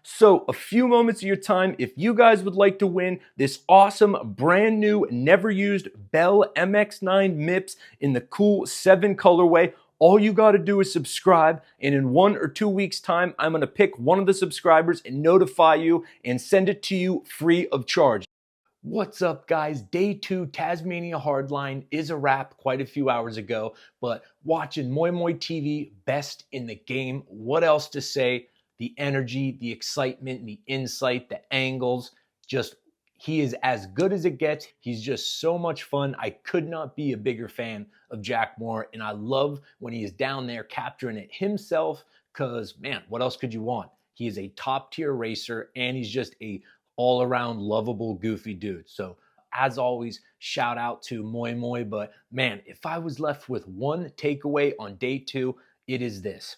So a few moments of your time, if you guys would like to win this awesome, brand new, never used Bell MX9 MIPS in the cool 7 colorway, all you got to do is subscribe, and in 1 or 2 weeks time, I'm going to pick one of the subscribers and notify you and send it to you free of charge. What's up, guys? Day 2 Tasmania Hardline is a wrap quite a few hours ago, but watching Moi Moi TV, best in the game. What else to say? The energy, the excitement, the insight, the angles, just he is as good as it gets. He's just so much fun. I could not be a bigger fan of Jack Moore, and I love when he is down there capturing it himself because, man, what else could you want? He is a top-tier racer, and he's just a all-around lovable, goofy dude. So as always, shout out to Moi Moi. But man, if I was left with one takeaway on day 2, it is this.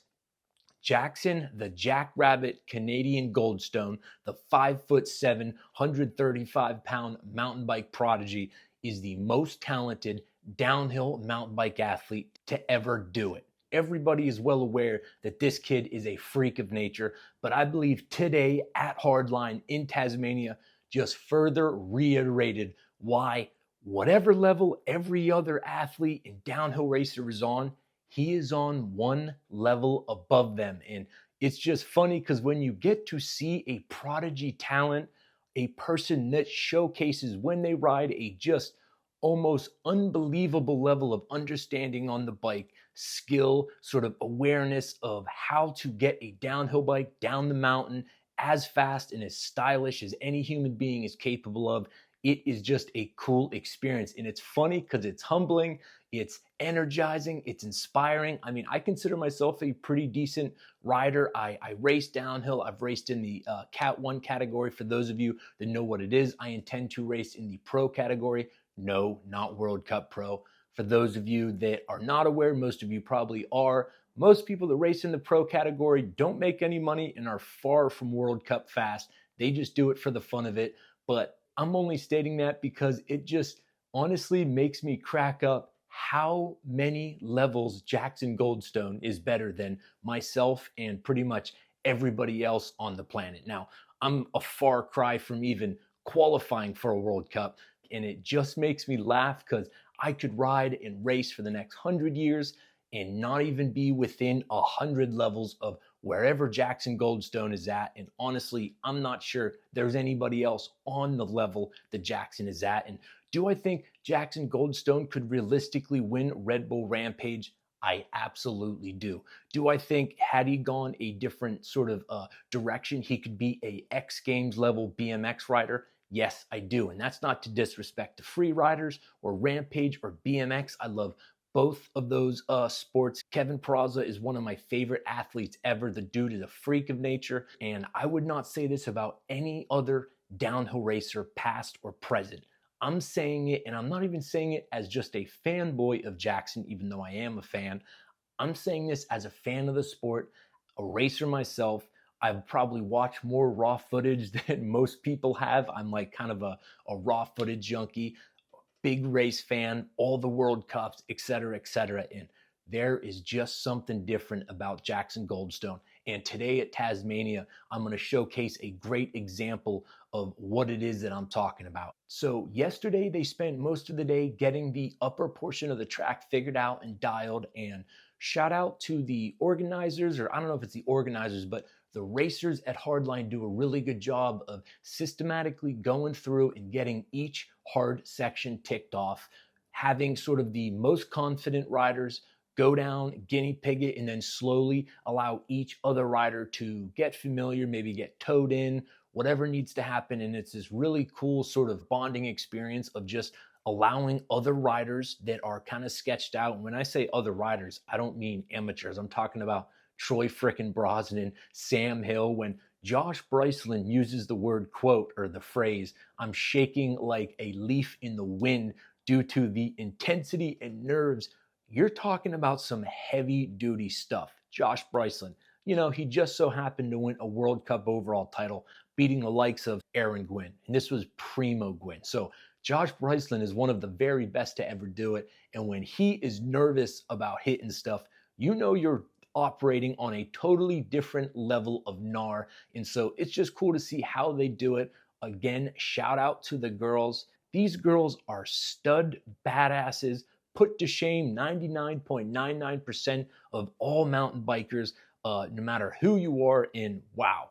Jackson, the Jackrabbit Canadian Goldstone, the 5'7", 135-pound mountain bike prodigy, is the most talented downhill mountain bike athlete to ever do it. Everybody is well aware that this kid is a freak of nature, but I believe today at Hardline in Tasmania just further reiterated why whatever level every other athlete and downhill racer is on, he is on one level above them. And it's just funny because when you get to see a prodigy talent, a person that showcases when they ride a just almost unbelievable level of understanding on the bike, skill, sort of awareness of how to get a downhill bike down the mountain as fast and as stylish as any human being is capable of. It is just a cool experience. And it's funny because it's humbling, it's energizing, it's inspiring. I mean, I consider myself a pretty decent rider. I race downhill. I've raced in the Cat 1 category. For those of you that know what it is, I intend to race in the Pro category. No, not World Cup Pro. For those of you that are not aware, most of you probably are, most people that race in the Pro category don't make any money and are far from World Cup fast. They just do it for the fun of it. But I'm only stating that because it just honestly makes me crack up how many levels Jackson Goldstone is better than myself and pretty much everybody else on the planet. Now, I'm a far cry from even qualifying for a World Cup, and it just makes me laugh because I could ride and race for the next 100 years and not even be within 100 levels of wherever Jackson Goldstone is at. And honestly, I'm not sure there's anybody else on the level that Jackson is at. And do I think Jackson Goldstone could realistically win Red Bull Rampage? I absolutely do. Do I think had he gone a different sort of direction, he could be a X Games level BMX rider? Yes, I do. And that's not to disrespect the free riders or Rampage or BMX. I love both of those sports. Kevin Peraza is one of my favorite athletes ever. The dude is a freak of nature. And I would not say this about any other downhill racer, past or present. I'm saying it, and I'm not even saying it as just a fanboy of Jackson, even though I am a fan. I'm saying this as a fan of the sport, a racer myself. I've probably watched more raw footage than most people have. I'm like kind of a raw footage junkie, big race fan, all the World Cups, et cetera, et cetera. And there is just something different about Jackson Goldstone. And today at Tasmania, I'm going to showcase a great example of what it is that I'm talking about. So yesterday, they spent most of the day getting the upper portion of the track figured out and dialed. And shout out to the organizers, or I don't know if it's the organizers, but the racers at Hardline do a really good job of systematically going through and getting each hard section ticked off, having sort of the most confident riders go down, guinea pig it, and then slowly allow each other rider to get familiar, maybe get towed in, whatever needs to happen. And it's this really cool sort of bonding experience of just allowing other riders that are kind of sketched out. And when I say other riders, I don't mean amateurs. I'm talking about Troy frickin' Brosnan, Sam Hill. When Josh Bryceland uses the word quote or the phrase, I'm shaking like a leaf in the wind due to the intensity and nerves, you're talking about some heavy duty stuff. Josh Bryceland, you know, he just so happened to win a World Cup overall title, beating the likes of Aaron Gwin. And this was primo Gwin. So Josh Bryceland is one of the very best to ever do it. And when he is nervous about hitting stuff, you know you're operating on a totally different level of gnar. And so it's just cool to see how they do it. Again, shout out to the girls. These girls are stud badasses, put to shame 99.99% of all mountain bikers, no matter who you are. And wow,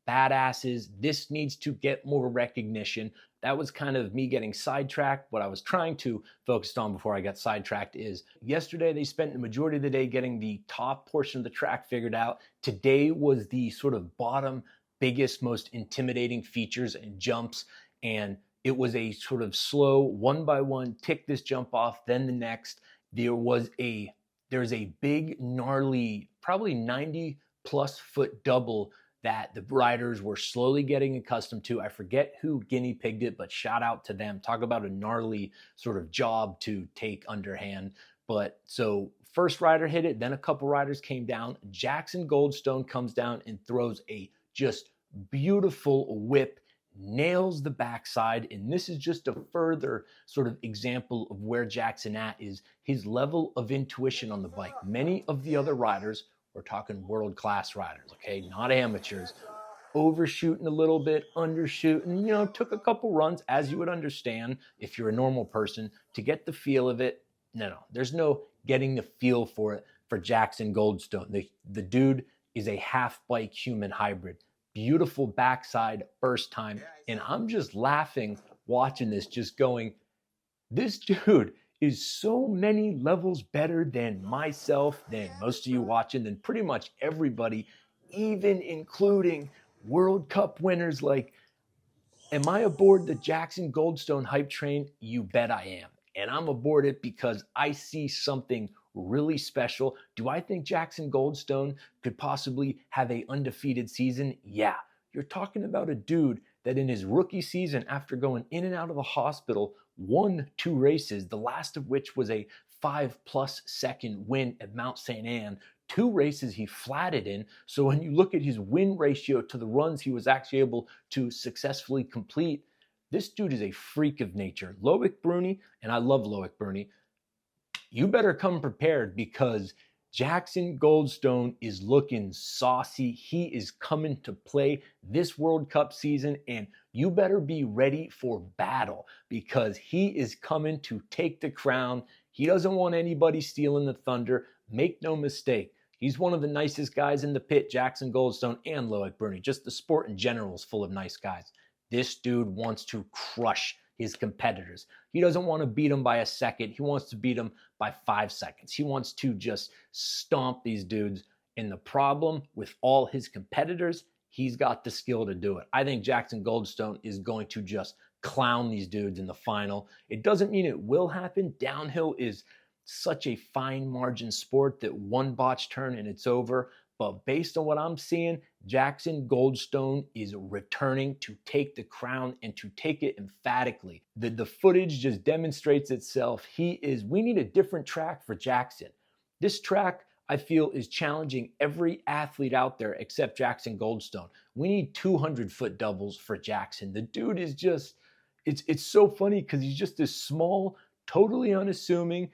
badasses. This needs to get more recognition. That was kind of me getting sidetracked. What I was trying to focus on before I got sidetracked is yesterday they spent the majority of the day getting the top portion of the track figured out. Today was the sort of bottom, biggest, most intimidating features and jumps. And it was a sort of slow one by one, tick this jump off, then the next. There's a big, gnarly, probably 90 plus foot double that the riders were slowly getting accustomed to. I forget who guinea pigged it, but shout out to them. Talk about a gnarly sort of job to take underhand. But so first rider hit it, then a couple riders came down. Jackson Goldstone comes down and throws a just beautiful whip, nails the backside. And this is just a further sort of example of where Jackson is his level of intuition on the bike. Many of the other riders, we're talking world-class riders, okay, not amateurs, overshooting a little bit, undershooting, took a couple runs, as you would understand if you're a normal person, to get the feel of it. No, there's no getting the feel for it for Jackson Goldstone. The dude is a half-bike human hybrid. Beautiful backside first time, and I'm just laughing watching this, just going, this dude is so many levels better than myself, than most of you watching, than pretty much everybody, even including World Cup winners. Like, am I aboard the Jackson Goldstone hype train? You bet I am. And I'm aboard it because I see something really special. Do I think Jackson Goldstone could possibly have an undefeated season? Yeah. You're talking about a dude that in his rookie season, after going in and out of the hospital, won 2 races, the last of which was a 5+ second win at Mount St. Anne. 2 races he flatted in. So when you look at his win ratio to the runs he was actually able to successfully complete, this dude is a freak of nature. Loic Bruni, and I love Loic Bruni, you better come prepared because Jackson Goldstone is looking saucy. He is coming to play this World Cup season, and you better be ready for battle because he is coming to take the crown. He doesn't want anybody stealing the thunder. Make no mistake. He's one of the nicest guys in the pit, Jackson Goldstone and Loic Bruni. Just the sport in general is full of nice guys. This dude wants to crush his competitors. He doesn't want to beat them by a second. He wants to beat them by 5 seconds. He wants to just stomp these dudes. And the problem with all his competitors, he's got the skill to do it. I think Jackson Goldstone is going to just clown these dudes in the final. It doesn't mean it will happen. Downhill is such a fine margin sport that one botch turn and it's over. But based on what I'm seeing, Jackson Goldstone is returning to take the crown and to take it emphatically. The footage just demonstrates itself. We need a different track for Jackson. This track, I feel, is challenging every athlete out there except Jackson Goldstone. We need 200-foot doubles for Jackson. The dude is just, it's so funny because he's just this small, totally unassuming,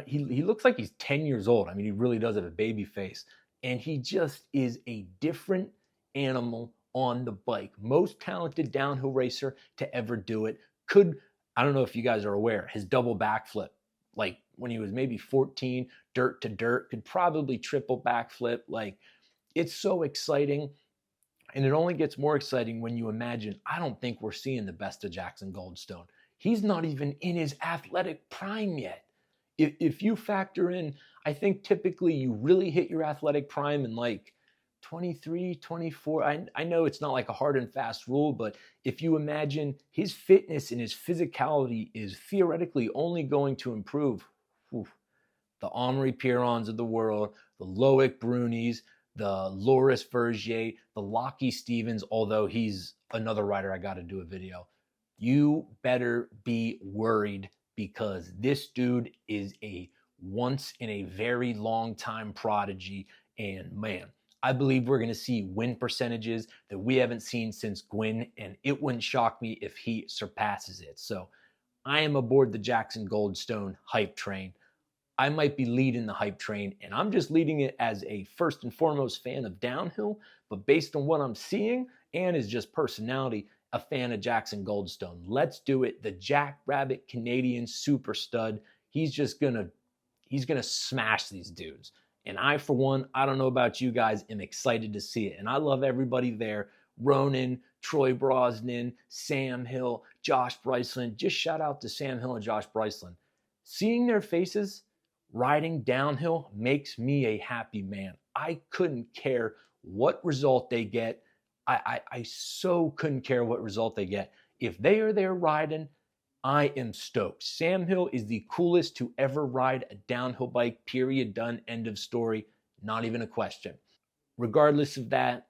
he looks like he's 10 years old. I mean, he really does have a baby face. And he just is a different animal on the bike. Most talented downhill racer to ever do it. I don't know if you guys are aware, his double backflip, like when he was maybe 14, dirt to dirt, could probably triple backflip. Like, it's so exciting. And it only gets more exciting when you imagine, I don't think we're seeing the best of Jackson Goldstone. He's not even in his athletic prime yet. If you factor in, I think typically you really hit your athletic prime in like 23, 24. I know it's not like a hard and fast rule, but if you imagine his fitness and his physicality is theoretically only going to improve, the Omri Pirons of the world, the Loic Brunis, the Loris Vergier, the Lockie Stevens, although he's another rider I got to do a video. You better be worried because this dude is a once in a very long time prodigy. And man, I believe we're going to see win percentages that we haven't seen since Gwyn, and it wouldn't shock me if he surpasses it. So I am aboard the Jackson Goldstone hype train. I might be leading the hype train, and I'm just leading it as a first and foremost fan of downhill, but based on what I'm seeing and is just personality, a fan of Jackson Goldstone. Let's do it. The Jackrabbit Canadian super stud. He's gonna smash these dudes. And I, for one, I don't know about you guys, am excited to see it. And I love everybody there. Ronan, Troy Brosnan, Sam Hill, Josh Bryceland. Just shout out to Sam Hill and Josh Bryceland. Seeing their faces riding downhill makes me a happy man. I couldn't care what result they get. I so couldn't care what result they get. If they are there riding, I am stoked. Sam Hill is the coolest to ever ride a downhill bike, period, done, end of story. Not even a question. Regardless of that,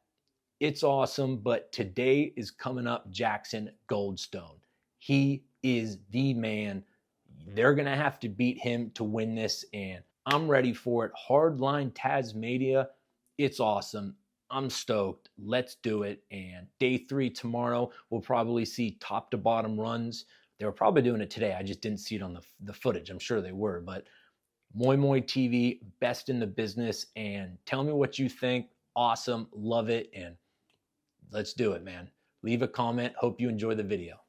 it's awesome, but today is coming up Jackson Goldstone. He is the man. They're going to have to beat him to win this, and I'm ready for it. Hardline Tasmania, it's awesome. I'm stoked. Let's do it. And day 3 tomorrow, we'll probably see top to bottom runs. They were probably doing it today. I just didn't see it on the footage. I'm sure they were, but Moi Moi TV, best in the business. And tell me what you think. Awesome. Love it. And let's do it, man. Leave a comment. Hope you enjoy the video.